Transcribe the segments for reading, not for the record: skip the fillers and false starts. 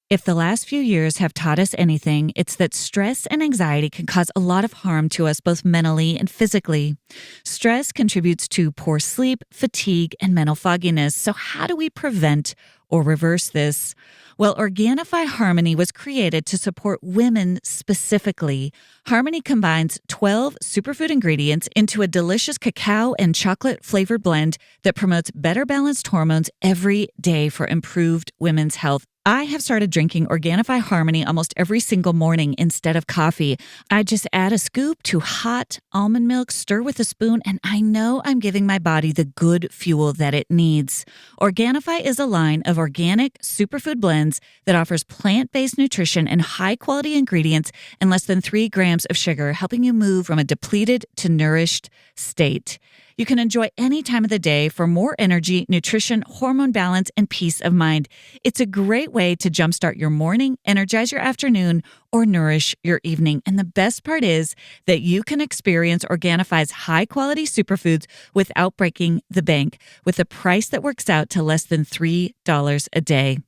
If the last few years have taught us anything, it's that stress and anxiety can cause a lot of harm to us both mentally and physically. Stress contributes to poor sleep, fatigue, and mental fogginess. So how do we prevent or reverse this? Well, Organifi Harmony was created to support women specifically. Harmony combines 12 superfood ingredients into a delicious cacao and chocolate flavored blend that promotes better balanced hormones every day for improved women's health. I have started drinking Organifi Harmony almost every single morning instead of coffee. I just add a scoop to hot almond milk, stir with a spoon, and I know I'm giving my body the good fuel that it needs. Organifi is a line of organic superfood blends that offers plant-based nutrition and high-quality ingredients and less than 3 grams of sugar, helping you move from a depleted to nourished state. You can enjoy any time of the day for more energy, nutrition, hormone balance, and peace of mind. It's a great way to jumpstart your morning, energize your afternoon, or nourish your evening. And the best part is that you can experience Organifi's high-quality superfoods without breaking the bank, with a price that works out to less than $3 a day.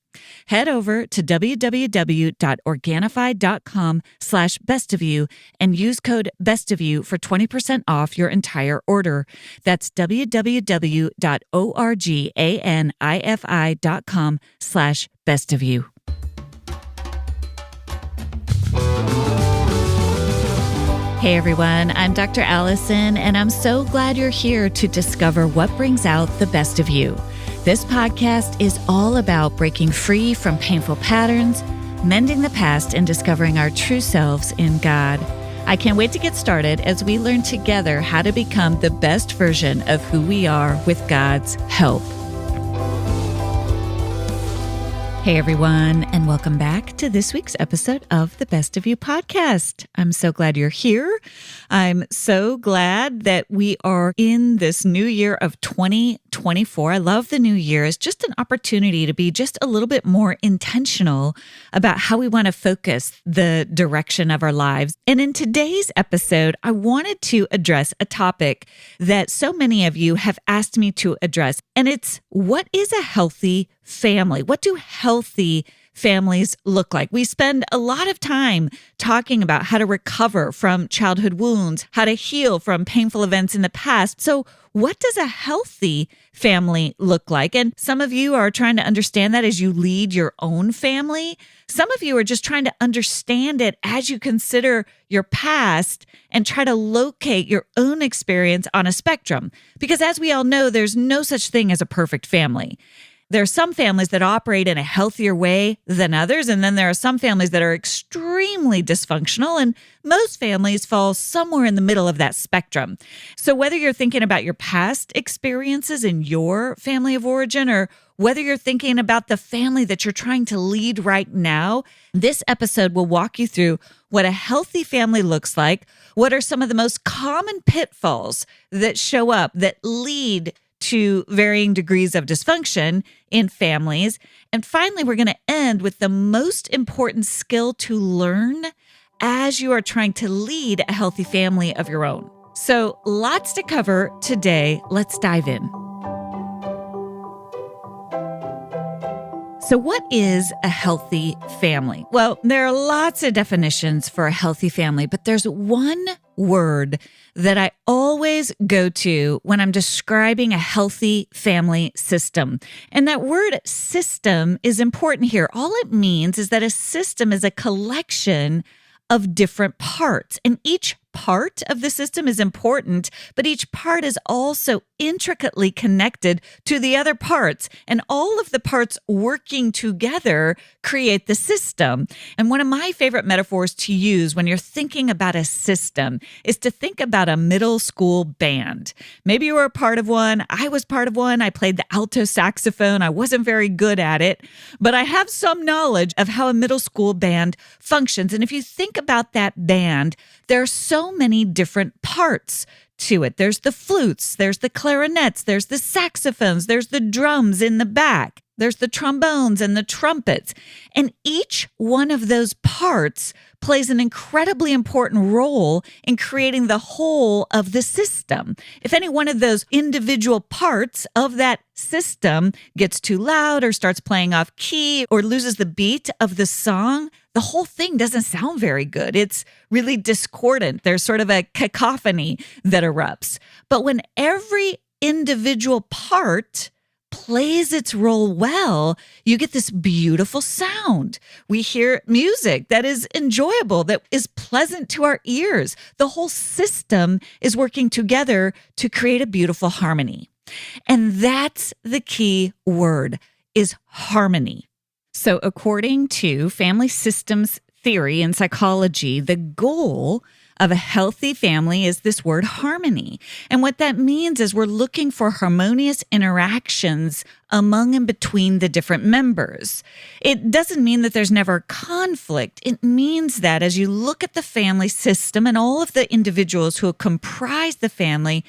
Head over to www.organifi.com/bestofyou and use code bestofyou for 20% off your entire order. That's www.organifi.com/bestofyou. Hey everyone, I'm Dr. Allison, and I'm so glad you're here to discover what brings out the best of you. This podcast is all about breaking free from painful patterns, mending the past, and discovering our true selves in God. I can't wait to get started as we learn together how to become the best version of who we are with God's help. Hey everyone, and welcome back to this week's episode of the Best of You podcast. I'm so glad you're here. I'm so glad that we are in this new year of 2024. I love the new year as just an opportunity to be just a little bit more intentional about how we want to focus the direction of our lives. And in today's episode, I wanted to address a topic that so many of you have asked me to address, and it's what is a healthy family? What do healthy families look like? We spend a lot of time talking about how to recover from childhood wounds, how to heal from painful events in the past. So what does a healthy family look like? And some of you are trying to understand that as you lead your own family. Some of you are just trying to understand it as you consider your past and try to locate your own experience on a spectrum. Because as we all know, there's no such thing as a perfect family. There are some families that operate in a healthier way than others, and then there are some families that are extremely dysfunctional, and most families fall somewhere in the middle of that spectrum. So whether you're thinking about your past experiences in your family of origin, or whether you're thinking about the family that you're trying to lead right now, this episode will walk you through what a healthy family looks like, what are some of the most common pitfalls that show up that lead to varying degrees of dysfunction in families. And finally, we're going to end with the most important skill to learn as you are trying to lead a healthy family of your own. So lots to cover today. Let's dive in. So what is a healthy family? Well, there are lots of definitions for a healthy family, but there's one word that I always go to when I'm describing a healthy family system. And that word system is important here. All it means is that a system is a collection of different parts, and each part of the system is important, but each part is also intricately connected to the other parts, and all of the parts working together create the system. And one of my favorite metaphors to use when you're thinking about a system is to think about a middle school band. Maybe you were a part of one. I was part of one. I played the alto saxophone. I wasn't very good at it, but I have some knowledge of how a middle school band functions. And if you think about that band, there are so many different parts to it. There's the flutes, there's the clarinets, there's the saxophones, there's the drums in the back. There's the trombones and the trumpets. And each one of those parts plays an incredibly important role in creating the whole of the system. If any one of those individual parts of that system gets too loud or starts playing off key or loses the beat of the song, the whole thing doesn't sound very good. It's really discordant. There's sort of a cacophony that erupts. But when every individual part plays its role well, you get this beautiful sound. We hear music that is enjoyable, that is pleasant to our ears. The whole system is working together to create a beautiful harmony. And that's the key word, is harmony. So according to family systems theory and psychology, the goal of a healthy family is this word harmony. And what that means is we're looking for harmonious interactions among and between the different members. It doesn't mean that there's never conflict. It means that as you look at the family system and all of the individuals who comprise the family,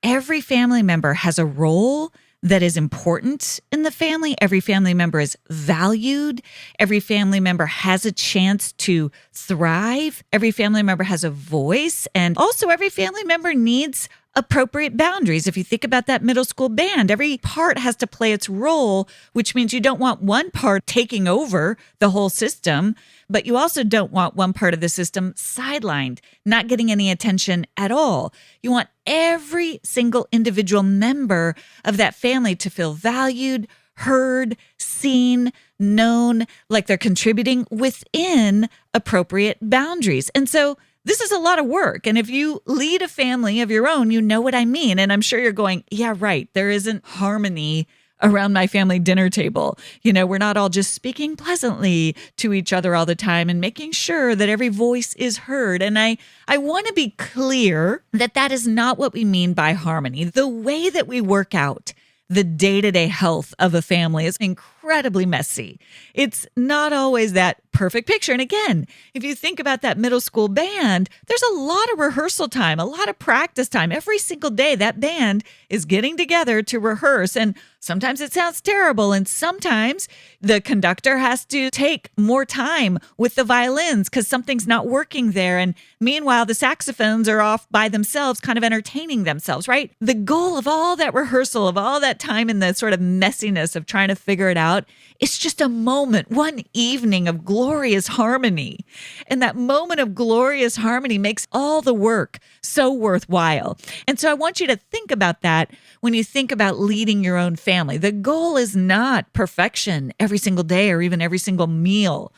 every family member has a role that is important in the family. Every family member is valued. Every family member has a chance to thrive. Every family member has a voice. And also every family member needs appropriate boundaries. If you think about that middle school band, every part has to play its role, which means you don't want one part taking over the whole system, but you also don't want one part of the system sidelined, not getting any attention at all. You want every single individual member of that family to feel valued, heard, seen, known, like they're contributing within appropriate boundaries. And so this is a lot of work. And if you lead a family of your own, you know what I mean. And I'm sure you're going, yeah, right. There isn't harmony around my family dinner table. You know, we're not all just speaking pleasantly to each other all the time and making sure that every voice is heard. And I want to be clear that that is not what we mean by harmony. The way that we work out the day-to-day health of a family is incredibly messy. It's not always that perfect picture. And again, if you think about that middle school band, there's a lot of rehearsal time, a lot of practice time. Every single day, that band is getting together to rehearse. And sometimes it sounds terrible. And sometimes the conductor has to take more time with the violins because something's not working there. And meanwhile, the saxophones are off by themselves, kind of entertaining themselves, right? The goal of all that rehearsal, of all that time in the sort of messiness of trying to figure it out, it's just a moment, one evening of glorious harmony. And that moment of glorious harmony makes all the work so worthwhile. And so I want you to think about that when you think about leading your own family. The goal is not perfection every single day or even every single meal.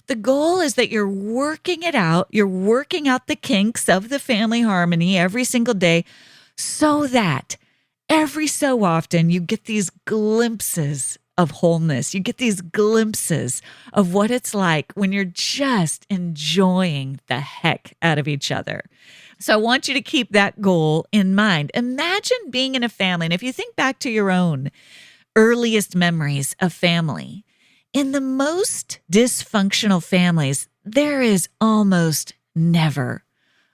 The goal is that you're working it out. You're working out the kinks of the family harmony every single day so that every so often you get these glimpses of wholeness. You get these glimpses of what it's like when you're just enjoying the heck out of each other. So I want you to keep that goal in mind. Imagine being in a family. And if you think back to your own earliest memories of family, in the most dysfunctional families, there is almost never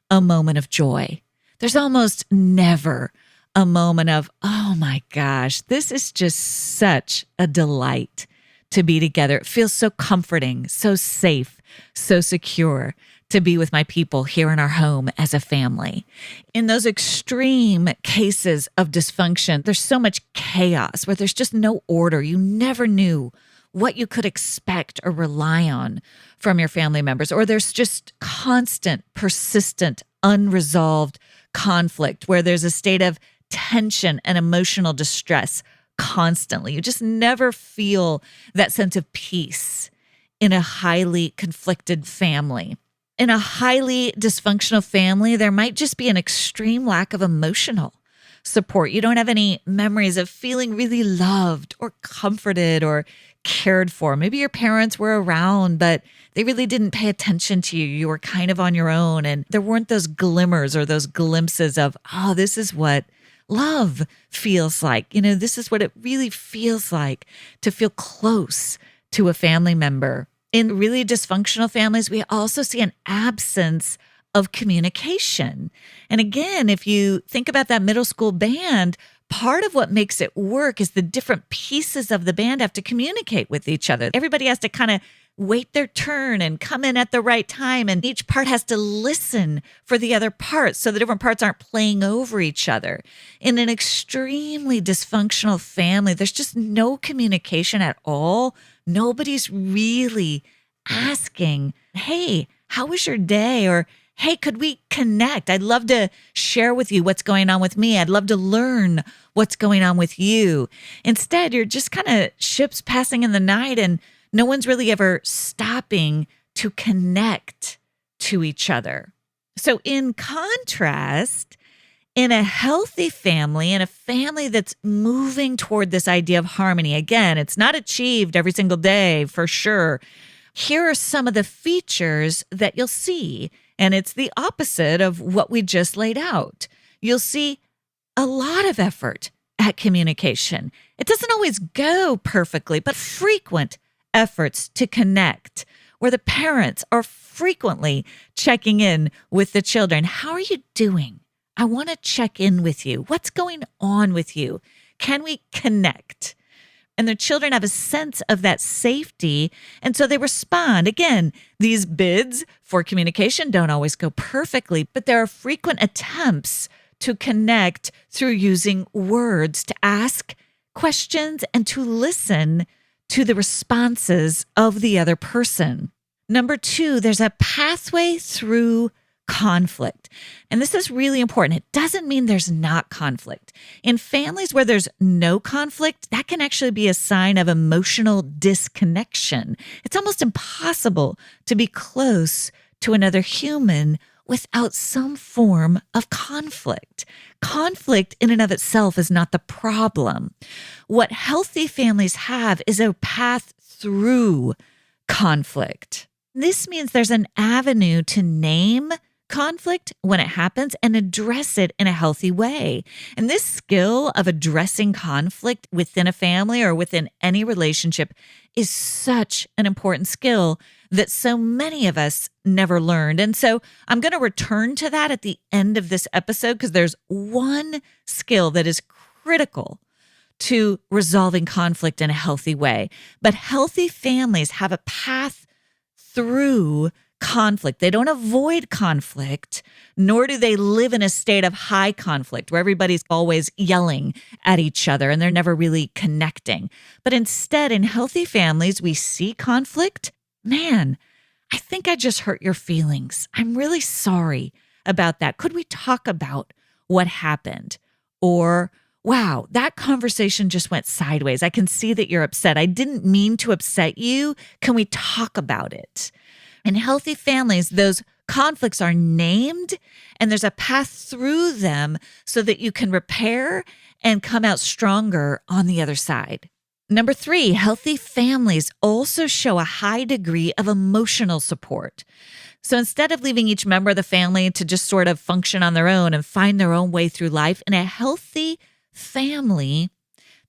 a moment of joy. There's almost never a moment of, oh my gosh, this is just such a delight to be together. It feels so comforting, so safe, so secure to be with my people here in our home as a family. In those extreme cases of dysfunction, there's so much chaos where there's just no order. You never knew what you could expect or rely on from your family members, or there's just constant, persistent, unresolved conflict where there's a state of tension and emotional distress constantly. You just never feel that sense of peace in a highly conflicted family. In a highly dysfunctional family, there might just be an extreme lack of emotional support. You don't have any memories of feeling really loved or comforted or cared for. Maybe your parents were around, but they really didn't pay attention to you. You were kind of on your own, and there weren't those glimmers or those glimpses of, oh, this is what love feels like. You know, this is what it really feels like to feel close to a family member. In really dysfunctional families, we also see an absence of communication. And again, if you think about that middle school band, part of what makes it work is the different pieces of the band have to communicate with each other. Everybody has to kind of wait their turn and come in at the right time. And each part has to listen for the other parts so the different parts aren't playing over each other. In an extremely dysfunctional family, there's just no communication at all. Nobody's really asking, hey, how was your day? Or, hey, could we connect? I'd love to share with you what's going on with me. I'd love to learn what's going on with you. Instead, you're just kind of ships passing in the night, and no one's really ever stopping to connect to each other. So in contrast, in a healthy family, in a family that's moving toward this idea of harmony, again, it's not achieved every single day for sure. Here are some of the features that you'll see, and it's the opposite of what we just laid out. You'll see a lot of effort at communication. It doesn't always go perfectly, but frequent efforts to connect, where the parents are frequently checking in with the children. How are you doing? I want to check in with you. What's going on with you? Can we connect? And the children have a sense of that safety, and so they respond. Again, these bids for communication don't always go perfectly, but there are frequent attempts to connect through using words, to ask questions, and to listen to the responses of the other person. Number 2, there's a pathway through conflict. And this is really important. It doesn't mean there's not conflict. In families where there's no conflict, that can actually be a sign of emotional disconnection. It's almost impossible to be close to another human without some form of conflict. Conflict in and of itself is not the problem. What healthy families have is a path through conflict. This means there's an avenue to name conflict when it happens and address it in a healthy way. And this skill of addressing conflict within a family or within any relationship is such an important skill that so many of us never learned. And so I'm going to return to that at the end of this episode, because there's one skill that is critical to resolving conflict in a healthy way. But healthy families have a path through conflict. They don't avoid conflict, nor do they live in a state of high conflict where everybody's always yelling at each other and they're never really connecting. But instead, in healthy families, we see conflict. Man, I think I just hurt your feelings. I'm really sorry about that. Could we talk about what happened? Or, wow, that conversation just went sideways. I can see that you're upset. I didn't mean to upset you. Can we talk about it? In healthy families, those conflicts are named and there's a path through them so that you can repair and come out stronger on the other side. Number 3, healthy families also show a high degree of emotional support. So instead of leaving each member of the family to just sort of function on their own and find their own way through life, in a healthy family,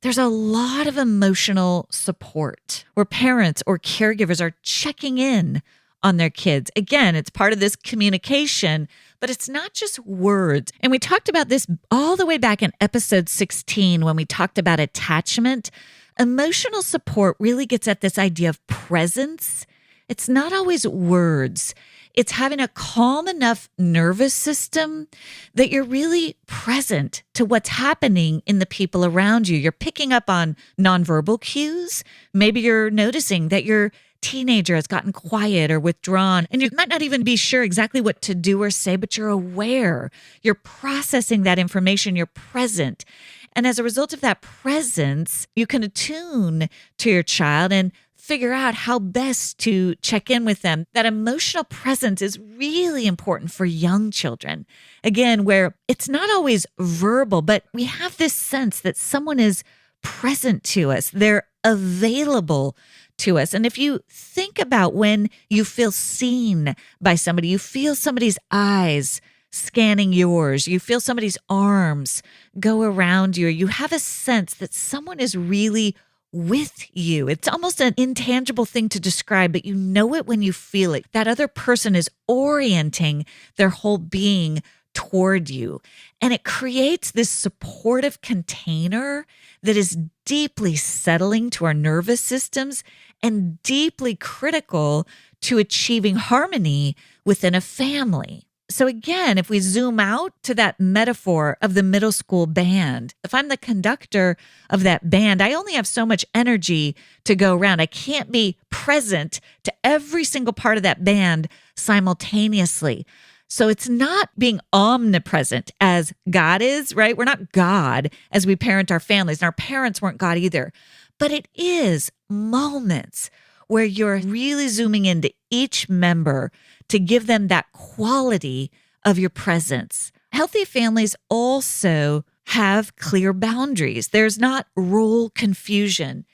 there's a lot of emotional support where parents or caregivers are checking in on their kids. Again, it's part of this communication, but it's not just words. And we talked about this all the way back in episode 16 when we talked about attachment. Emotional support really gets at this idea of presence. It's not always words. It's having a calm enough nervous system that you're really present to what's happening in the people around you. You're picking up on nonverbal cues. Maybe you're noticing that your teenager has gotten quiet or withdrawn, and you might not even be sure exactly what to do or say, but you're aware. You're processing that information. You're present. And as a result of that presence, you can attune to your child and figure out how best to check in with them. That emotional presence is really important for young children. Again, where it's not always verbal, but we have this sense that someone is present to us. They're available to us. And if you think about when you feel seen by somebody, you feel somebody's eyes scanning yours, you feel somebody's arms go around you, you have a sense that someone is really with you. It's almost an intangible thing to describe, but you know it when you feel it. That other person is orienting their whole being toward you. And it creates this supportive container that is deeply settling to our nervous systems and deeply critical to achieving harmony within a family. So again, if we zoom out to that metaphor of the middle school band, if I'm the conductor of that band, I only have so much energy to go around. I can't be present to every single part of that band simultaneously. So it's not being omnipresent as God is, right? We're not God as we parent our families, and our parents weren't God either. But it is moments where you're really zooming into each member to give them that quality of your presence. Healthy families also have clear boundaries. There's not role confusion.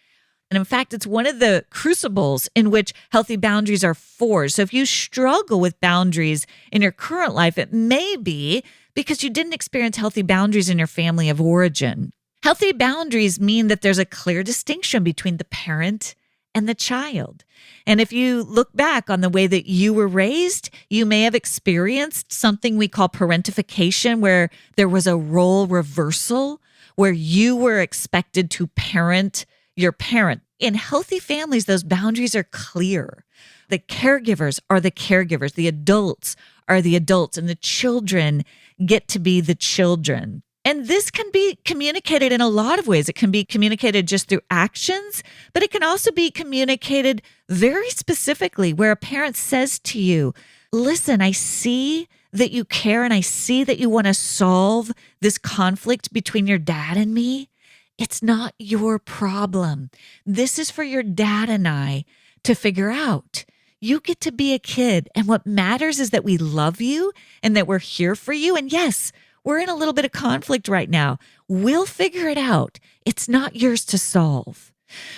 And in fact, it's one of the crucibles in which healthy boundaries are forged. So if you struggle with boundaries in your current life, it may be because you didn't experience healthy boundaries in your family of origin. Healthy boundaries mean that there's a clear distinction between the parent and the child. And if you look back on the way that you were raised, you may have experienced something we call parentification, where there was a role reversal, where you were expected to parent your parent. In healthy families, those boundaries are clear. The caregivers are the caregivers, the adults are the adults, and the children get to be the children. And this can be communicated in a lot of ways. It can be communicated just through actions, but it can also be communicated very specifically where a parent says to you, listen, I see that you care and I see that you want to solve this conflict between your dad and me. It's not your problem. This is for your dad and I to figure out. You get to be a kid. And what matters is that we love you and that we're here for you. And yes, we're in a little bit of conflict right now. We'll figure it out. It's not yours to solve,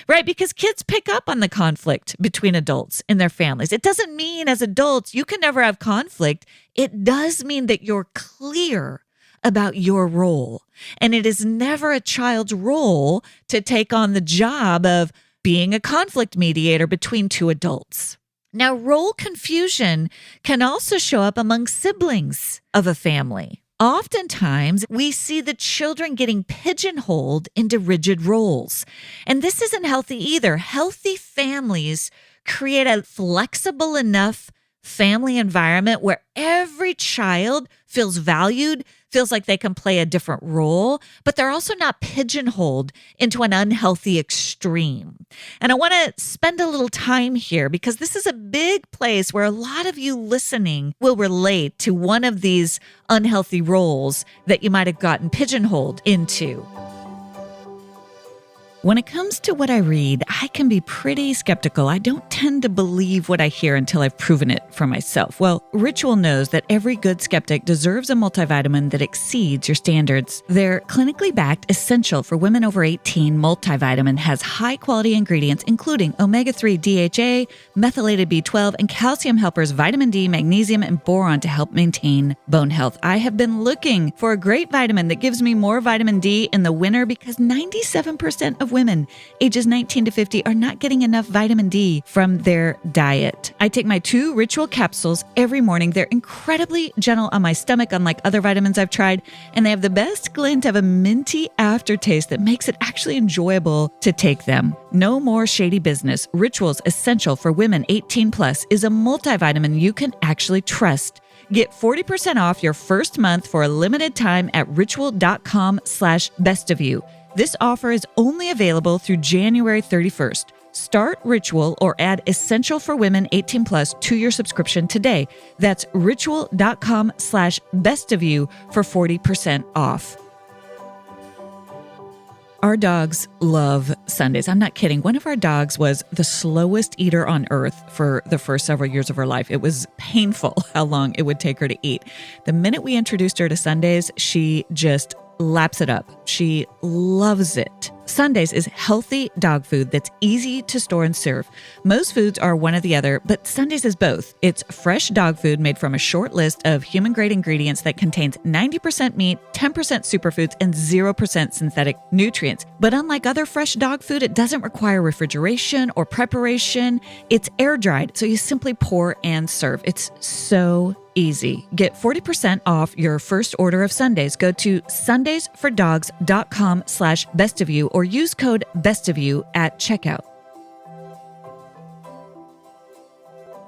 right? Because kids pick up on the conflict between adults and their families. It doesn't mean as adults you can never have conflict. It does mean that you're clear about your role. And it is never a child's role to take on the job of being a conflict mediator between two adults. Now, role confusion can also show up among siblings of a family. Oftentimes, we see the children getting pigeonholed into rigid roles. And this isn't healthy either. Healthy families create a flexible enough family environment where every child feels valued, feels like they can play a different role, but they're also not pigeonholed into an unhealthy extreme. And I want to spend a little time here because this is a big place where a lot of you listening will relate to one of these unhealthy roles that you might have gotten pigeonholed into. When it comes to what I read, I can be pretty skeptical. I don't tend to believe what I hear until I've proven it for myself. Well, Ritual knows that every good skeptic deserves a multivitamin that exceeds your standards. Their clinically backed, essential for women over 18 multivitamin has high-quality ingredients, including omega-3 DHA, methylated B12, and calcium helpers vitamin D, magnesium, and boron to help maintain bone health. I have been looking for a great vitamin that gives me more vitamin D in the winter because 97% of women ages 19 to 50 are not getting enough vitamin D from their diet. I take my 2 Ritual capsules every morning. They're incredibly gentle on my stomach, unlike other vitamins I've tried, and they have the best glint of a minty aftertaste that makes it actually enjoyable to take them. No more shady business. Ritual's essential for women 18 plus is a multivitamin you can actually trust. Get 40% off your first month for a limited time at ritual.com/bestofyou. This offer is only available through January 31st. Start Ritual or add Essential for Women 18 plus to your subscription today. That's ritual.com/bestofyou for 40% off. Our dogs love Sundays. I'm not kidding. One of our dogs was the slowest eater on earth for the first several years of her life. It was painful how long it would take her to eat. The minute we introduced her to Sundays, she just laps it up. She loves it. Sundays is healthy dog food that's easy to store and serve. Most foods are one or the other, but Sundays is both. It's fresh dog food made from a short list of human-grade ingredients that contains 90% meat, 10% superfoods, and 0% synthetic nutrients. But unlike other fresh dog food, it doesn't require refrigeration or preparation. It's air-dried, so you simply pour and serve. It's so easy. Get 40% off your first order of Sundays. Go to sundaysfordogs.com/bestofyou or use code bestofyou at checkout.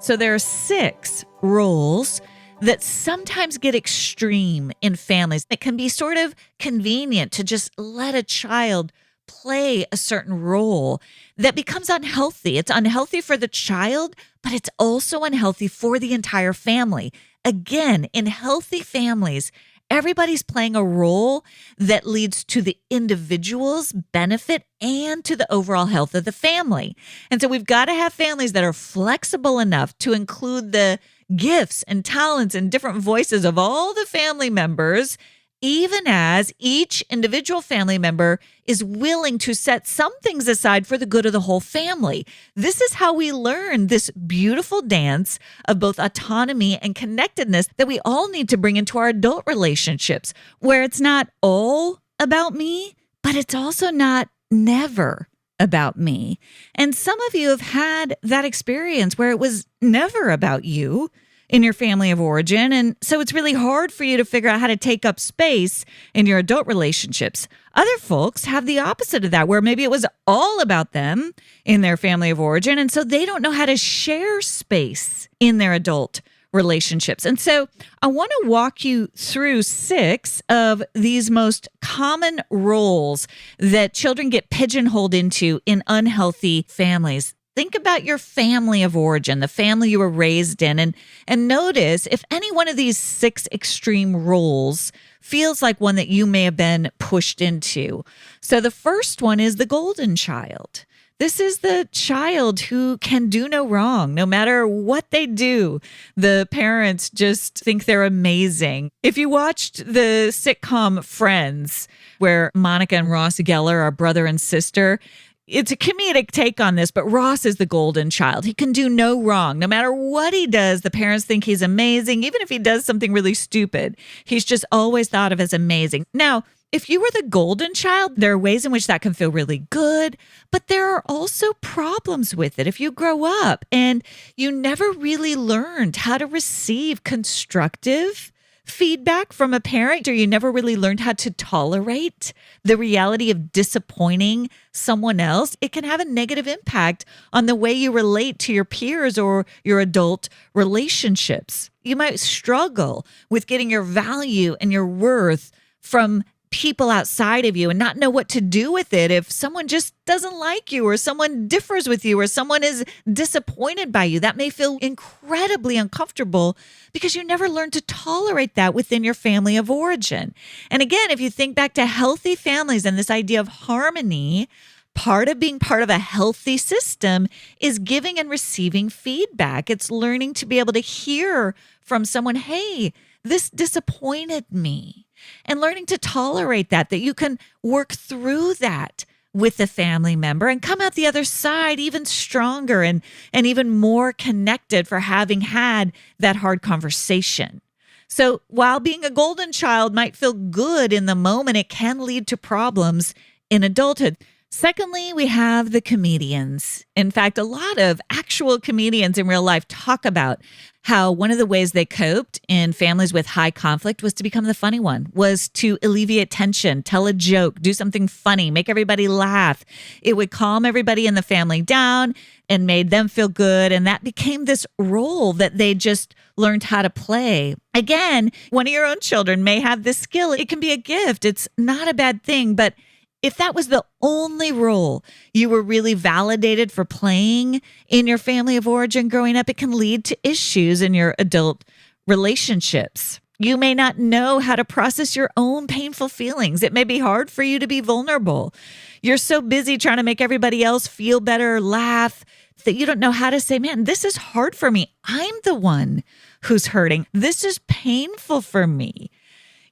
So there are 6 roles that sometimes get extreme in families. It can be sort of convenient to just let a child play a certain role that becomes unhealthy. It's unhealthy for the child, but it's also unhealthy for the entire family. Again, in healthy families, everybody's playing a role that leads to the individual's benefit and to the overall health of the family. And so we've got to have families that are flexible enough to include the gifts and talents and different voices of all the family members, even as each individual family member is willing to set some things aside for the good of the whole family. This is how we learn this beautiful dance of both autonomy and connectedness that we all need to bring into our adult relationships, where it's not all about me, but it's also not never about me. And some of you have had that experience where it was never about you in your family of origin. And so it's really hard for you to figure out how to take up space in your adult relationships. Other folks have the opposite of that, where maybe it was all about them in their family of origin. And so they don't know how to share space in their adult relationships. And so I want to walk you through 6 of these most common roles that children get pigeonholed into in unhealthy families. Think about your family of origin, the family you were raised in, and notice if any one of these 6 extreme roles feels like one that you may have been pushed into. So the first one is the golden child. This is the child who can do no wrong, no matter what they do. The parents just think they're amazing. If you watched the sitcom Friends, where Monica and Ross Geller are brother and sister, it's a comedic take on this, but Ross is the golden child. He can do no wrong. No matter what he does, the parents think he's amazing. Even if he does something really stupid, he's just always thought of as amazing. Now, if you were the golden child, there are ways in which that can feel really good, but there are also problems with it. If you grow up and you never really learned how to receive constructive feedback from a parent, or you never really learned how to tolerate the reality of disappointing someone else, it can have a negative impact on the way you relate to your peers or your adult relationships. You might struggle with getting your value and your worth from people outside of you and not know what to do with it if someone just doesn't like you or someone differs with you or someone is disappointed by you. That may feel incredibly uncomfortable because you never learned to tolerate that within your family of origin. And again, if you think back to healthy families and this idea of harmony, part of being part of a healthy system is giving and receiving feedback. It's learning to be able to hear from someone, hey, this disappointed me. And learning to tolerate that you can work through that with the family member and come out the other side even stronger and even more connected for having had that hard conversation. So while being a golden child might feel good in the moment, it can lead to problems in adulthood. Secondly, we have the comedians. In fact, a lot of actual comedians in real life talk about how one of the ways they coped in families with high conflict was to become the funny one, was to alleviate tension, tell a joke, do something funny, make everybody laugh. It would calm everybody in the family down and made them feel good. And that became this role that they just learned how to play. Again, one of your own children may have this skill. It can be a gift. It's not a bad thing, but if that was the only role you were really validated for playing in your family of origin growing up, it can lead to issues in your adult relationships. You may not know how to process your own painful feelings. It may be hard for you to be vulnerable. You're so busy trying to make everybody else feel better, laugh, that you don't know how to say, man, this is hard for me. I'm the one who's hurting. This is painful for me.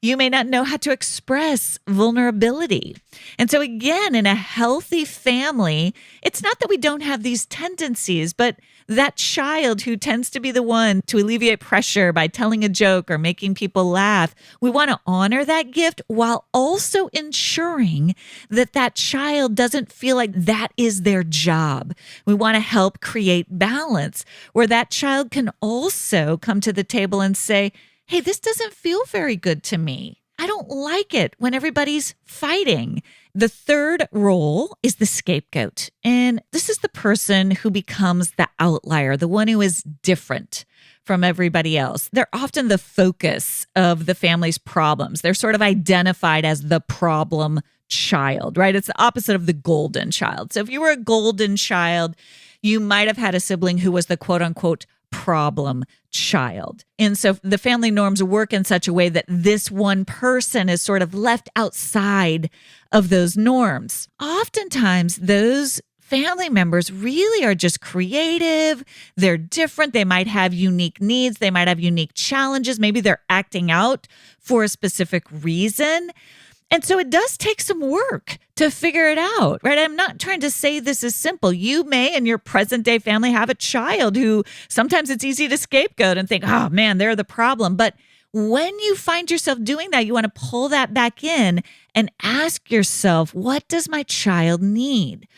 You may not know how to express vulnerability. And so again, in a healthy family, it's not that we don't have these tendencies, but that child who tends to be the one to alleviate pressure by telling a joke or making people laugh, we want to honor that gift while also ensuring that that child doesn't feel like that is their job. We want to help create balance where that child can also come to the table and say, hey, this doesn't feel very good to me. I don't like it when everybody's fighting. The third role is the scapegoat. And this is the person who becomes the outlier, the one who is different from everybody else. They're often the focus of the family's problems. They're sort of identified as the problem child, right? It's the opposite of the golden child. So if you were a golden child, you might have had a sibling who was the quote unquote problem child. And so the family norms work in such a way that this one person is sort of left outside of those norms. Oftentimes, those family members really are just creative. They're different. They might have unique needs. They might have unique challenges. Maybe they're acting out for a specific reason. And so it does take some work to figure it out, right? I'm not trying to say this is simple. You may in your present day family have a child who sometimes it's easy to scapegoat and think, oh man, they're the problem. But when you find yourself doing that, you want to pull that back in and ask yourself, what does my child need?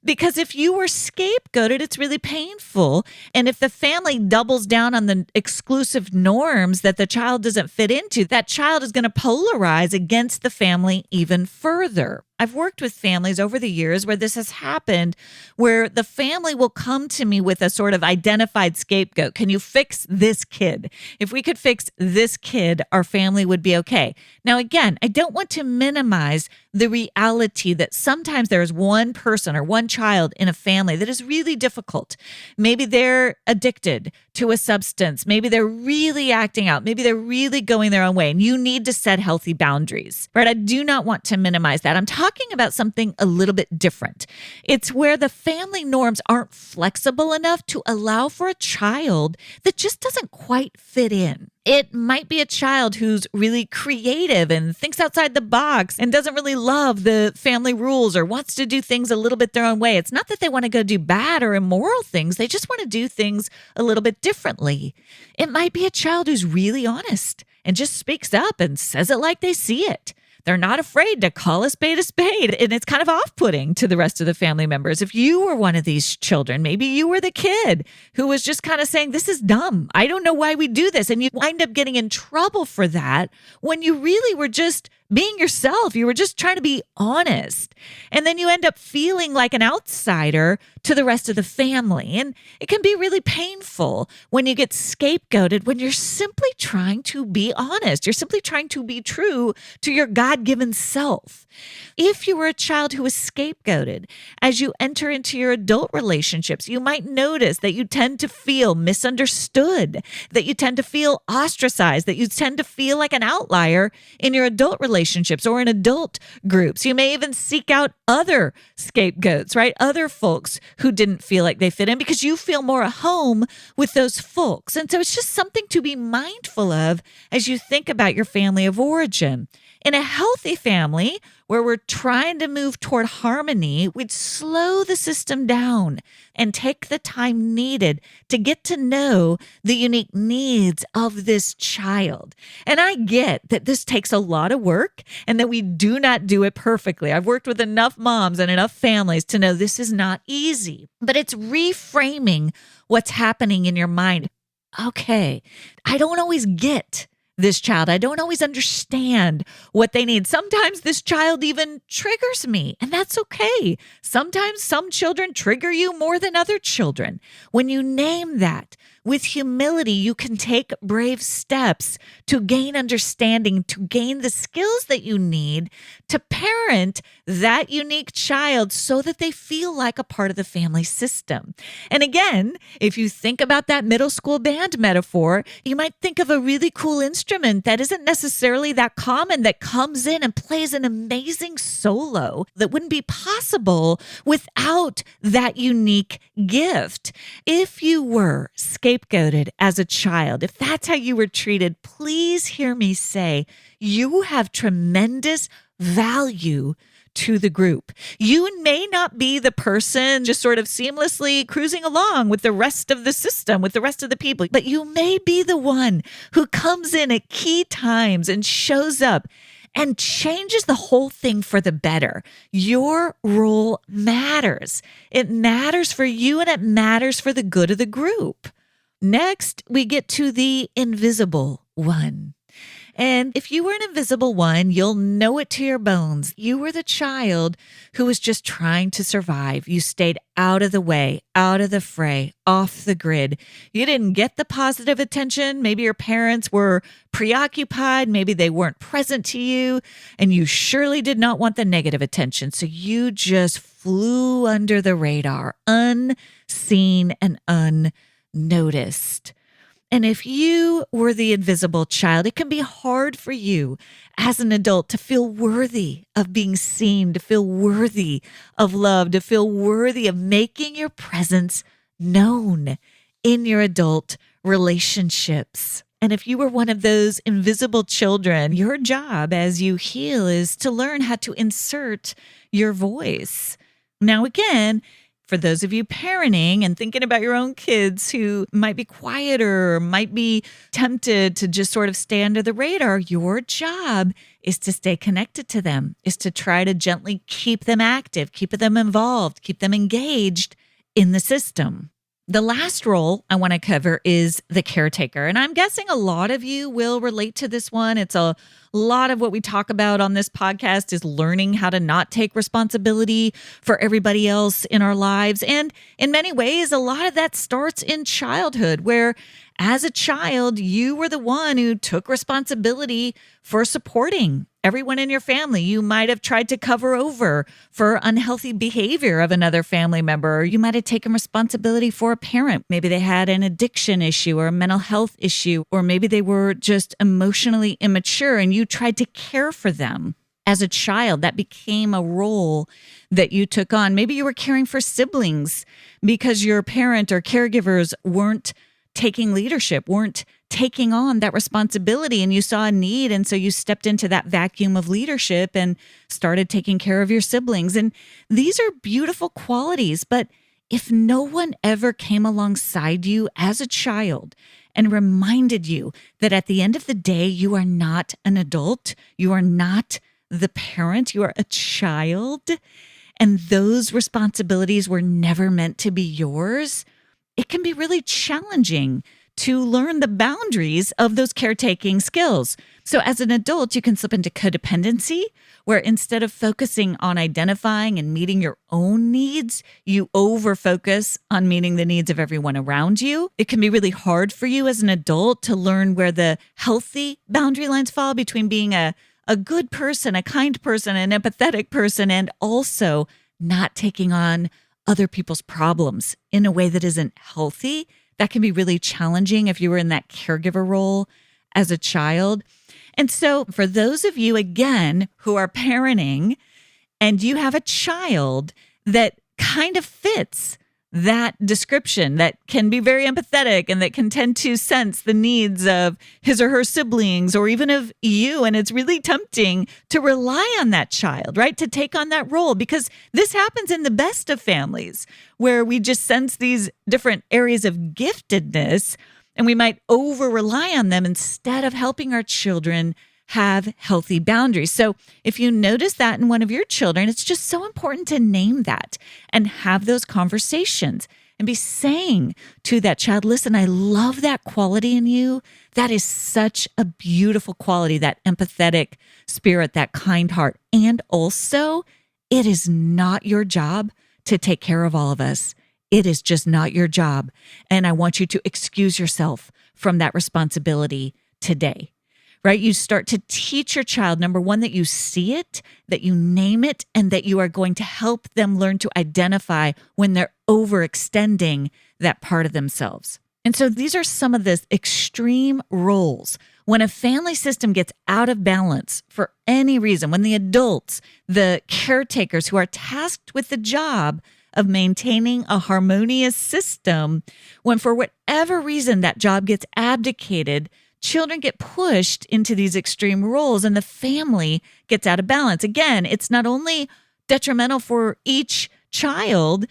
Because if you were scapegoated, it's really painful. And if the family doubles down on the exclusive norms that the child doesn't fit into, that child is going to polarize against the family even further. I've worked with families over the years where this has happened, where the family will come to me with a sort of identified scapegoat. Can you fix this kid? If we could fix this kid, our family would be okay. Now, again, I don't want to minimize the reality that sometimes there's one person or one child in a family that is really difficult. Maybe they're addicted to a substance. Maybe they're really acting out. Maybe they're really going their own way, and you need to set healthy boundaries, right? I do not want to minimize that. I'm talking about something a little bit different. It's where the family norms aren't flexible enough to allow for a child that just doesn't quite fit in. It might be a child who's really creative and thinks outside the box and doesn't really love the family rules or wants to do things a little bit their own way. It's not that they want to go do bad or immoral things. They just want to do things a little bit differently. It might be a child who's really honest and just speaks up and says it like they see it. They're not afraid to call a spade, and it's kind of off-putting to the rest of the family members. If you were one of these children, maybe you were the kid who was just kind of saying, this is dumb. I don't know why we do this. And you wind up getting in trouble for that when you really were just being yourself. You were just trying to be honest. And then you end up feeling like an outsider to the rest of the family. And it can be really painful when you get scapegoated when you're simply trying to be honest. You're simply trying to be true to your God-given self. If you were a child who was scapegoated, as you enter into your adult relationships, you might notice that you tend to feel misunderstood, that you tend to feel ostracized, that you tend to feel like an outlier in your adult relationships or in adult groups. You may even seek out other scapegoats, right? Other folks who didn't feel like they fit in because you feel more at home with those folks. And so it's just something to be mindful of as you think about your family of origin. In a healthy family where we're trying to move toward harmony, we'd slow the system down and take the time needed to get to know the unique needs of this child. And I get that this takes a lot of work and that we do not do it perfectly. I've worked with enough moms and enough families to know this is not easy, but it's reframing what's happening in your mind. Okay, I don't always get this child. I don't always understand what they need. Sometimes this child even triggers me, and that's okay. Sometimes some children trigger you more than other children. When you name that, with humility, you can take brave steps to gain understanding, to gain the skills that you need to parent that unique child so that they feel like a part of the family system. And again, if you think about that middle school band metaphor, you might think of a really cool instrument that isn't necessarily that common that comes in and plays an amazing solo that wouldn't be possible without that unique gift. If you were scared scapegoated as a child, if that's how you were treated, please hear me say you have tremendous value to the group. You may not be the person just sort of seamlessly cruising along with the rest of the system, with the rest of the people, but you may be the one who comes in at key times and shows up and changes the whole thing for the better. Your role matters. It matters for you and it matters for the good of the group. Next, we get to the invisible one. And if you were an invisible one, you'll know it to your bones. You were the child who was just trying to survive. You stayed out of the way, out of the fray, off the grid. You didn't get the positive attention. Maybe your parents were preoccupied. Maybe they weren't present to you. And you surely did not want the negative attention. So you just flew under the radar, unseen and unnoticed. And if you were the invisible child, it can be hard for you as an adult to feel worthy of being seen, to feel worthy of love, to feel worthy of making your presence known in your adult relationships. And if you were one of those invisible children, your job as you heal is to learn how to insert your voice. Now, again, for those of you parenting and thinking about your own kids who might be quieter, or might be tempted to just sort of stay under the radar, your job is to stay connected to them, is to try to gently keep them active, keep them involved, keep them engaged in the system. The last role I want to cover is the caretaker. And I'm guessing a lot of you will relate to this one. It's a lot of what we talk about on this podcast is learning how to not take responsibility for everybody else in our lives. And in many ways, a lot of that starts in childhood, where as a child, you were the one who took responsibility for supporting everyone in your family. You might have tried to cover over for unhealthy behavior of another family member, or you might have taken responsibility for a parent. Maybe they had an addiction issue or a mental health issue, or maybe they were just emotionally immature and you tried to care for them. As a child, that became a role that you took on. Maybe you were caring for siblings because your parent or caregivers weren't taking leadership, weren't taking on that responsibility, and you saw a need. And so you stepped into that vacuum of leadership and started taking care of your siblings. And these are beautiful qualities. But if no one ever came alongside you as a child and reminded you that at the end of the day, you are not an adult, you are not the parent, you are a child, and those responsibilities were never meant to be yours, it can be really challenging to learn the boundaries of those caretaking skills. So as an adult, you can slip into codependency, where instead of focusing on identifying and meeting your own needs, you over-focus on meeting the needs of everyone around you. It can be really hard for you as an adult to learn where the healthy boundary lines fall between being a good person, a kind person, an empathetic person, and also not taking on other people's problems in a way that isn't healthy. That can be really challenging if you were in that caregiver role as a child. And so for those of you, again, who are parenting and you have a child that kind of fits that description, that can be very empathetic and that can tend to sense the needs of his or her siblings or even of you. And it's really tempting to rely on that child, right? To take on that role, because this happens in the best of families where we just sense these different areas of giftedness and we might over rely on them instead of helping our children have healthy boundaries. So if you notice that in one of your children, it's just so important to name that and have those conversations and be saying to that child, listen, I love that quality in you. That is such a beautiful quality, that empathetic spirit, that kind heart. And also, it is not your job to take care of all of us. It is just not your job. And I want you to excuse yourself from that responsibility today. Right? You start to teach your child, number one, that you see it, that you name it, and that you are going to help them learn to identify when they're overextending that part of themselves. And so these are some of the extreme roles. When a family system gets out of balance for any reason, when the adults, the caretakers who are tasked with the job of maintaining a harmonious system when for whatever reason that job gets abdicated, children get pushed into these extreme roles and the family gets out of balance. Again, it's not only detrimental for each child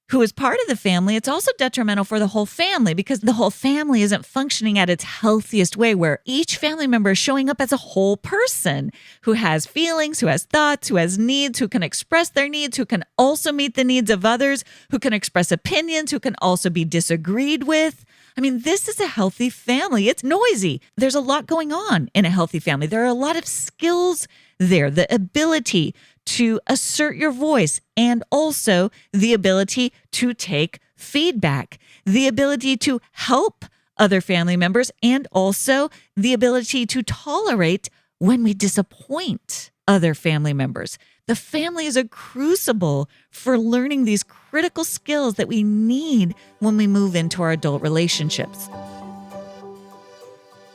who is part of the family, it's also detrimental for the whole family because the whole family isn't functioning at its healthiest way, where each family member is showing up as a whole person who has feelings, who has thoughts, who has needs, who can express their needs, who can also meet the needs of others, who can express opinions, who can also be disagreed with. I mean, this is a healthy family. It's noisy. There's a lot going on in a healthy family. There are a lot of skills there, the ability to assert your voice and also the ability to take feedback, the ability to help other family members, and also the ability to tolerate when we disappoint other family members. The family is a crucible for learning these critical skills that we need when we move into our adult relationships.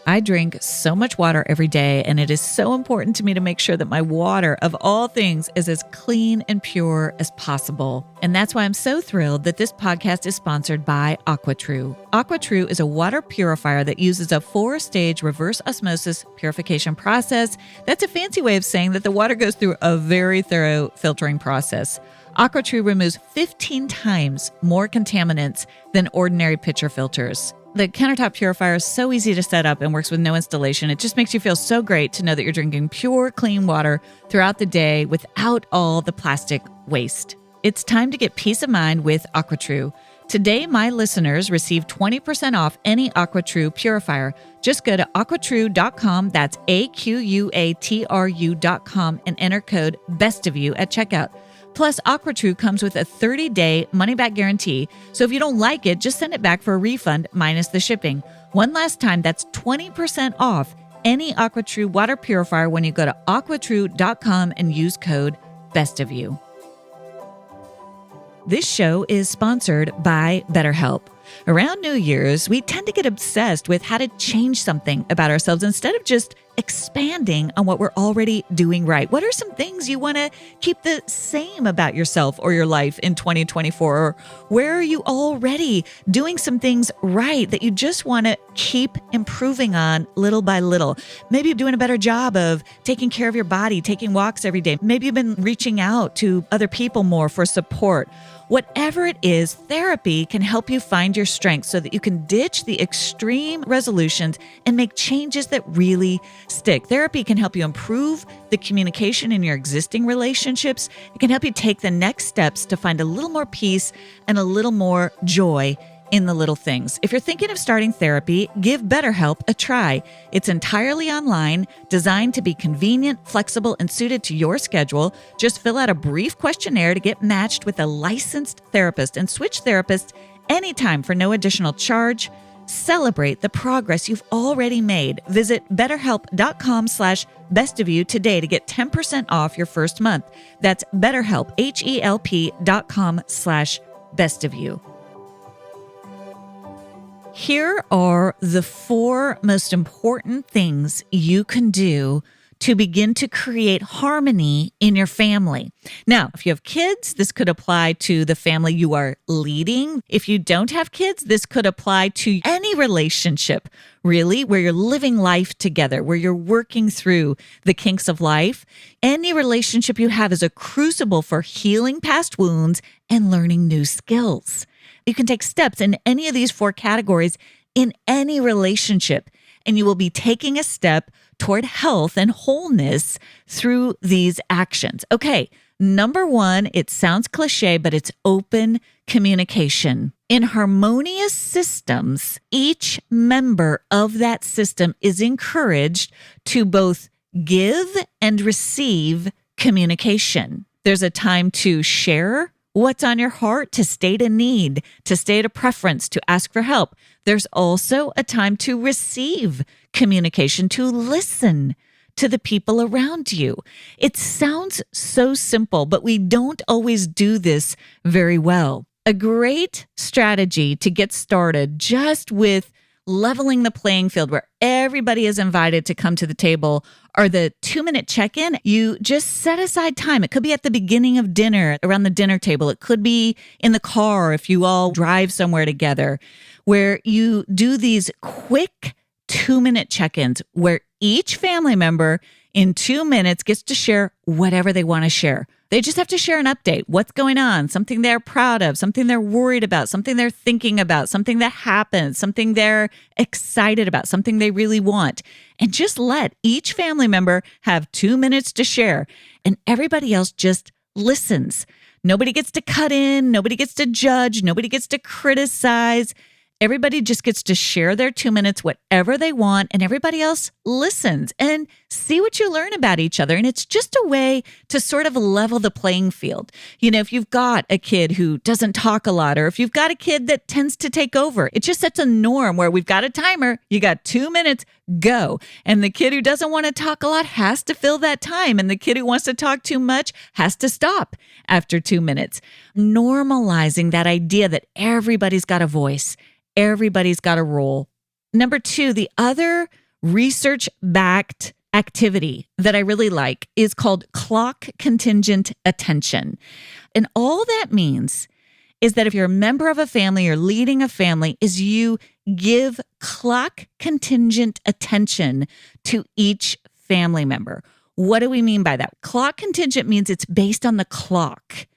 I drink so much water every day, and it is so important to me to make sure that my water, of all things, is as clean and pure as possible. And that's why I'm so thrilled that this podcast is sponsored by AquaTrue. AquaTrue is a water purifier that uses a 4-stage reverse osmosis purification process. That's a fancy way of saying that the water goes through a very thorough filtering process. AquaTrue removes 15 times more contaminants than ordinary pitcher filters. The countertop purifier is so easy to set up and works with no installation. It just makes you feel so great to know that you're drinking pure, clean water throughout the day without all the plastic waste. It's time to get peace of mind with AquaTrue. Today, my listeners receive 20% off any AquaTrue purifier. Just go to aquatrue.com, that's AQUATRU.com, and enter code BESTOFYOU at checkout. Plus, AquaTrue comes with a 30-day money-back guarantee, so if you don't like it, just send it back for a refund minus the shipping. One last time, that's 20% off any AquaTrue water purifier when you go to aquatrue.com and use code BESTOFYOU. This show is sponsored by BetterHelp. Around New Year's, we tend to get obsessed with how to change something about ourselves instead of just expanding on what we're already doing right. What are some things you want to keep the same about yourself or your life in 2024? Or where are you already doing some things right that you just want to keep improving on little by little? Maybe you're doing a better job of taking care of your body, taking walks every day. Maybe you've been reaching out to other people more for support. Whatever it is, therapy can help you find your strength so that you can ditch the extreme resolutions and make changes that really stick. Therapy can help you improve the communication in your existing relationships. It can help you take the next steps to find a little more peace and a little more joy in the little things. If you're thinking of starting therapy, give BetterHelp a try. It's entirely online, designed to be convenient, flexible, and suited to your schedule. Just fill out a brief questionnaire to get matched with a licensed therapist and switch therapists anytime for no additional charge. Celebrate the progress you've already made. Visit betterhelp.com/bestofyou today to get 10% off your first month. That's BetterHelp, HELP.com/bestofyou. Here are the 4 most important things you can do to begin to create harmony in your family. Now, if you have kids, this could apply to the family you are leading. If you don't have kids, this could apply to any relationship, really, where you're living life together, where you're working through the kinks of life. Any relationship you have is a crucible for healing past wounds and learning new skills. You can take steps in any of these 4 categories in any relationship, and you will be taking a step toward health and wholeness through these actions. Okay, number 1, it sounds cliche, but it's open communication. In harmonious systems, each member of that system is encouraged to both give and receive communication. There's a time to share what's on your heart, to state a need, to state a preference, to ask for help. There's also a time to receive communication, to listen to the people around you. It sounds so simple, but we don't always do this very well. A great strategy to get started just with leveling the playing field where everybody is invited to come to the table, or the 2-minute check-in. You just set aside time. It could be at the beginning of dinner, around the dinner table. It could be in the car if you all drive somewhere together, where you do these quick 2-minute check-ins where each family member in 2 minutes gets to share whatever they want to share. They just have to share an update. What's going on? Something they're proud of, something they're worried about, something they're thinking about, something that happened, something they're excited about, something they really want. And just let each family member have 2 minutes to share, and everybody else just listens. Nobody gets to cut in. Nobody gets to judge. Nobody gets to criticize. Everybody just gets to share their 2 minutes, whatever they want, and everybody else listens and see what you learn about each other. And it's just a way to sort of level the playing field. You know, if you've got a kid who doesn't talk a lot, or if you've got a kid that tends to take over, it just sets a norm where we've got a timer. You got 2 minutes, go. And the kid who doesn't want to talk a lot has to fill that time. And the kid who wants to talk too much has to stop after 2 minutes. Normalizing that idea that everybody's got a voice. Everybody's got a role. Number 2, the other research-backed activity that I really like is called clock contingent attention. And all that means is that if you're a member of a family or leading a family, is you give clock contingent attention to each family member. What do we mean by that? Clock contingent means it's based on the clock.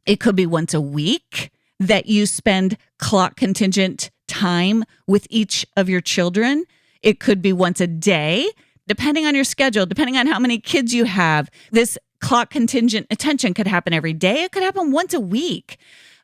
It could be once a week that you spend clock contingent time with each of your children. It could be once a day, depending on your schedule, depending on how many kids you have. This clock contingent attention could happen every day. It could happen once a week.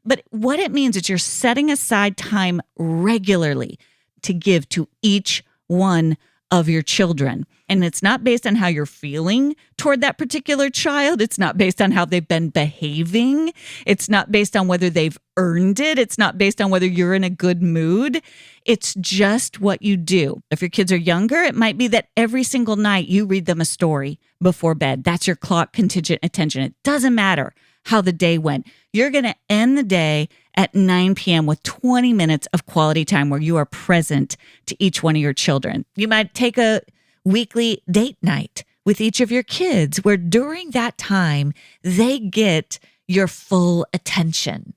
But what it means is you're setting aside time regularly to give to each one of your children. And it's not based on how you're feeling toward that particular child. It's not based on how they've been behaving. It's not based on whether they've earned it. It's not based on whether you're in a good mood. It's just what you do. If your kids are younger, it might be that every single night you read them a story before bed. That's your clock contingent attention. It doesn't matter how the day went. You're going to end the day at 9 p.m. with 20 minutes of quality time where you are present to each one of your children. You might take a weekly date night with each of your kids where during that time, they get your full attention.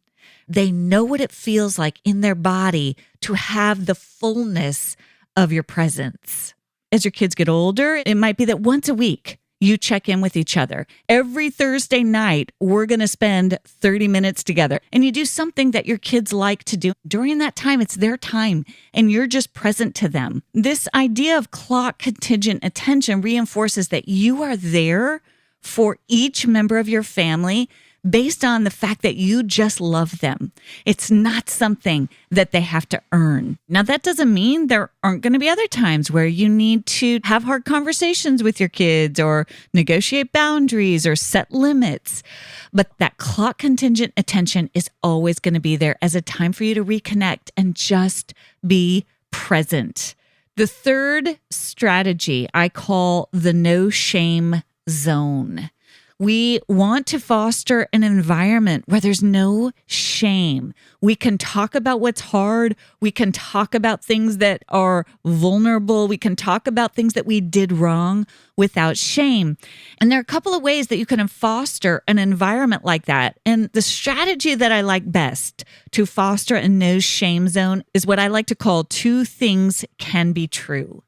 They know what it feels like in their body to have the fullness of your presence. As your kids get older, it might be that once a week, you check in with each other. Every Thursday night, we're going to spend 30 minutes together. And you do something that your kids like to do. During that time, it's their time, and you're just present to them. This idea of clock contingent attention reinforces that you are there for each member of your family based on the fact that you just love them. It's not something that they have to earn. Now, that doesn't mean there aren't going to be other times where you need to have hard conversations with your kids or negotiate boundaries or set limits. But that clock contingent attention is always going to be there as a time for you to reconnect and just be present. The third strategy I call the no shame zone. We want to foster an environment where there's no shame. We can talk about what's hard. We can talk about things that are vulnerable. We can talk about things that we did wrong without shame. And there are a couple of ways that you can foster an environment like that. And the strategy that I like best to foster a no shame zone is what I like to call 2 things can be true.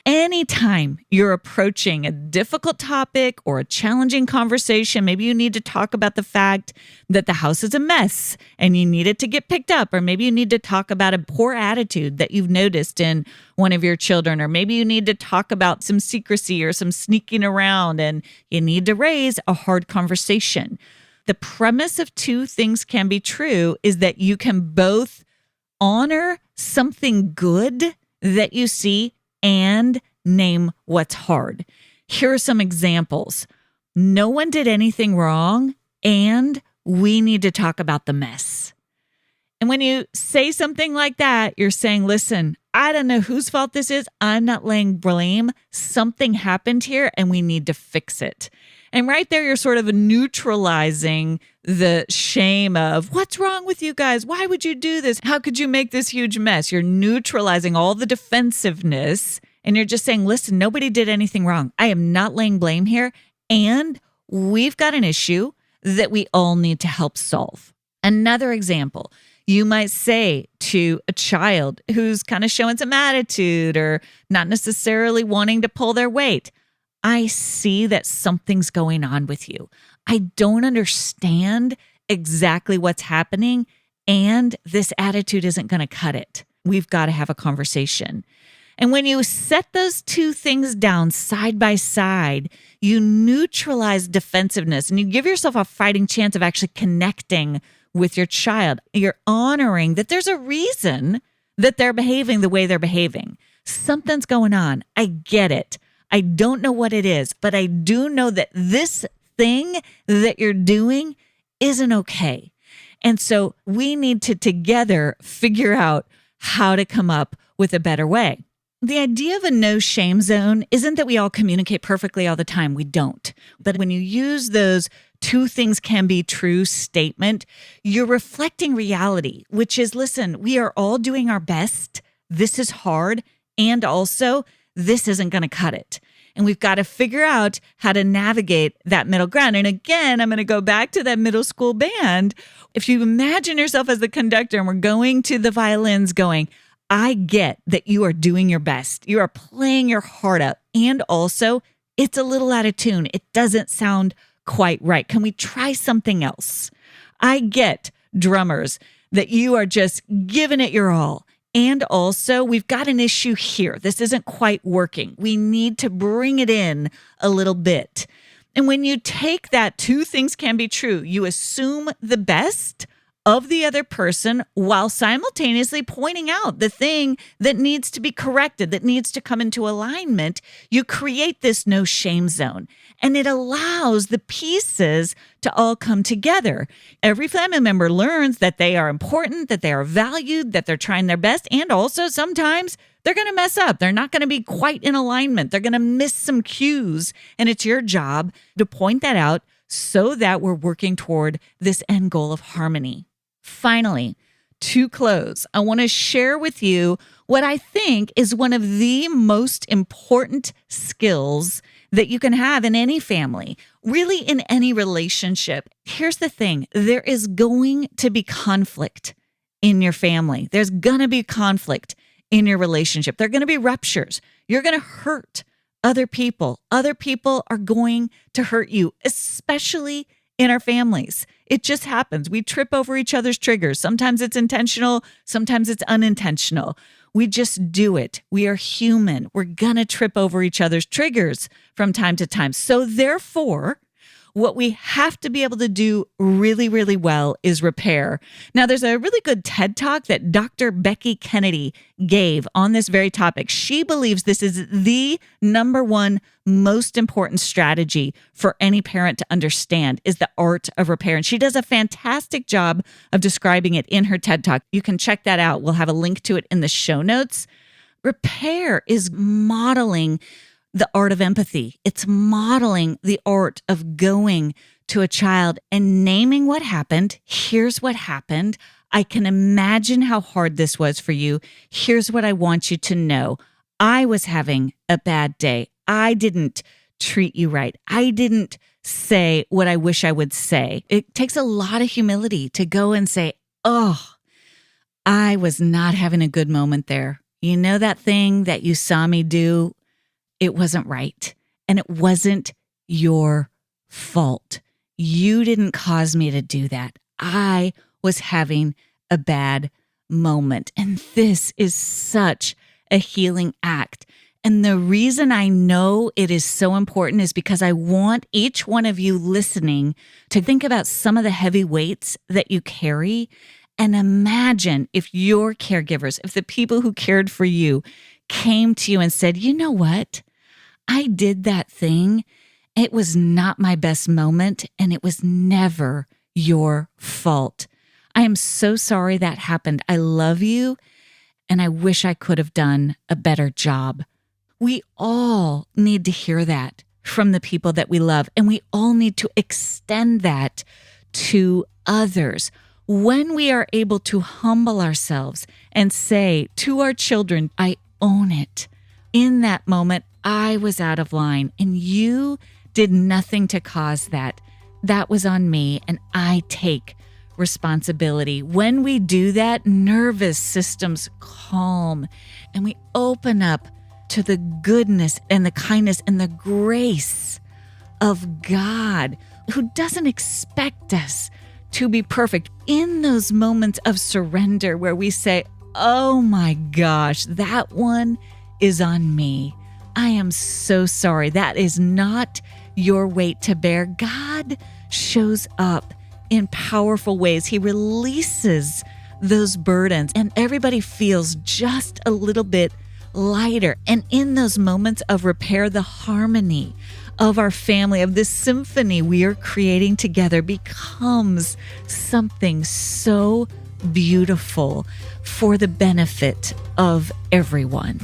Anytime you're approaching a difficult topic or a challenging conversation, maybe you need to talk about the fact that the house is a mess and you need it to get picked up, or maybe you need to talk about a poor attitude that you've noticed in one of your children, or maybe you need to talk about some secrecy or some sneaking around and you need to raise a hard conversation. The premise of 2 things can be true is that you can both honor something good that you see and name what's hard. Here are some examples. No one did anything wrong, and we need to talk about the mess. And when you say something like that, you're saying, listen, I don't know whose fault this is. I'm not laying blame. Something happened here and we need to fix it. And right there, you're sort of neutralizing the shame of what's wrong with you guys? Why would you do this? How could you make this huge mess? You're neutralizing all the defensiveness and you're just saying, listen, nobody did anything wrong. I am not laying blame here. And we've got an issue that we all need to help solve. Another example, you might say to a child who's kind of showing some attitude or not necessarily wanting to pull their weight, I see that something's going on with you. I don't understand exactly what's happening, and this attitude isn't going to cut it. We've got to have a conversation. And when you set those two things down side by side, you neutralize defensiveness and you give yourself a fighting chance of actually connecting with your child. You're honoring that there's a reason that they're behaving the way they're behaving. Something's going on. I get it. I don't know what it is, but I do know that this thing that you're doing isn't okay. And so we need to together figure out how to come up with a better way. The idea of a no shame zone isn't that we all communicate perfectly all the time. We don't. But when you use those two things can be true statement, you're reflecting reality, which is, listen, we are all doing our best. This is hard. And also, this isn't going to cut it. And we've got to figure out how to navigate that middle ground. And again, I'm going to go back to that middle school band. If you imagine yourself as the conductor and we're going to the violins going, I get that you are doing your best. You are playing your heart out. And also, it's a little out of tune. It doesn't sound quite right. Can we try something else? I get, drummers, that you are just giving it your all. And also, we've got an issue here. This isn't quite working. We need to bring it in a little bit. And when you take that two things can be true, you assume the best of the other person while simultaneously pointing out the thing that needs to be corrected, that needs to come into alignment. You create this no shame zone, and it allows the pieces to all come together. Every family member learns that they are important, that they are valued, that they're trying their best, and also sometimes they're going to mess up. They're not going to be quite in alignment. They're going to miss some cues, and it's your job to point that out so that we're working toward this end goal of harmony. Finally, to close, I want to share with you what I think is one of the most important skills that you can have in any family, really in any relationship. Here's the thing. There is going to be conflict in your family. There's going to be conflict in your relationship. There are going to be ruptures. You're going to hurt other people. Other people are going to hurt you, especially in our families. It just happens. We trip over each other's triggers. Sometimes it's intentional. Sometimes it's unintentional. We just do it. We are human. We're going to trip over each other's triggers from time to time. So therefore, what we have to be able to do really, really well is repair. Now, there's a really good TED Talk that Dr. Becky Kennedy gave on this very topic. She believes this is the number one most important strategy for any parent to understand is the art of repair. And she does a fantastic job of describing it in her TED Talk. You can check that out. We'll have a link to it in the show notes. Repair is modeling the art of empathy. It's modeling the art of going to a child and naming what happened. Here's what happened. I can imagine how hard this was for you. Here's what I want you to know. I was having a bad day. I didn't treat you right. I didn't say what I wish I would say. It takes a lot of humility to go and say, oh, I was not having a good moment there. You know that thing that you saw me do? It wasn't right. And it wasn't your fault. You didn't cause me to do that. I was having a bad moment. And this is such a healing act. And the reason I know it is so important is because I want each one of you listening to think about some of the heavy weights that you carry and imagine if your caregivers, if the people who cared for you came to you and said, you know what? I did that thing. It was not my best moment, and it was never your fault. I am so sorry that happened. I love you, and I wish I could have done a better job. We all need to hear that from the people that we love, and we all need to extend that to others. When we are able to humble ourselves and say to our children, I own it. In that moment, I was out of line and you did nothing to cause that. That was on me and I take responsibility. When we do that, nervous systems calm and we open up to the goodness and the kindness and the grace of God, who doesn't expect us to be perfect. In those moments of surrender where we say, oh my gosh, that one is on me. I am so sorry. That is not your weight to bear. God shows up in powerful ways. He releases those burdens and everybody feels just a little bit lighter. And in those moments of repair, the harmony of our family, of this symphony we are creating together, becomes something so beautiful for the benefit of everyone.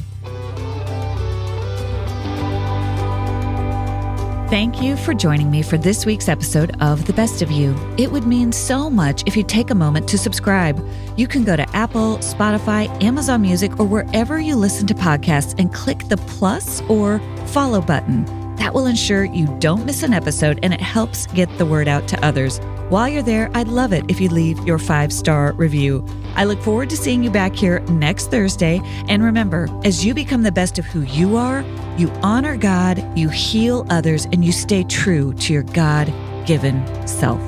Thank you for joining me for this week's episode of The Best of You. It would mean so much if you take a moment to subscribe. You can go to Apple, Spotify, Amazon Music, or wherever you listen to podcasts and click the plus or follow button. That will ensure you don't miss an episode and it helps get the word out to others. While you're there, I'd love it if you leave your 5-star review. I look forward to seeing you back here next Thursday. And remember, as you become the best of who you are, you honor God, you heal others, and you stay true to your God-given self.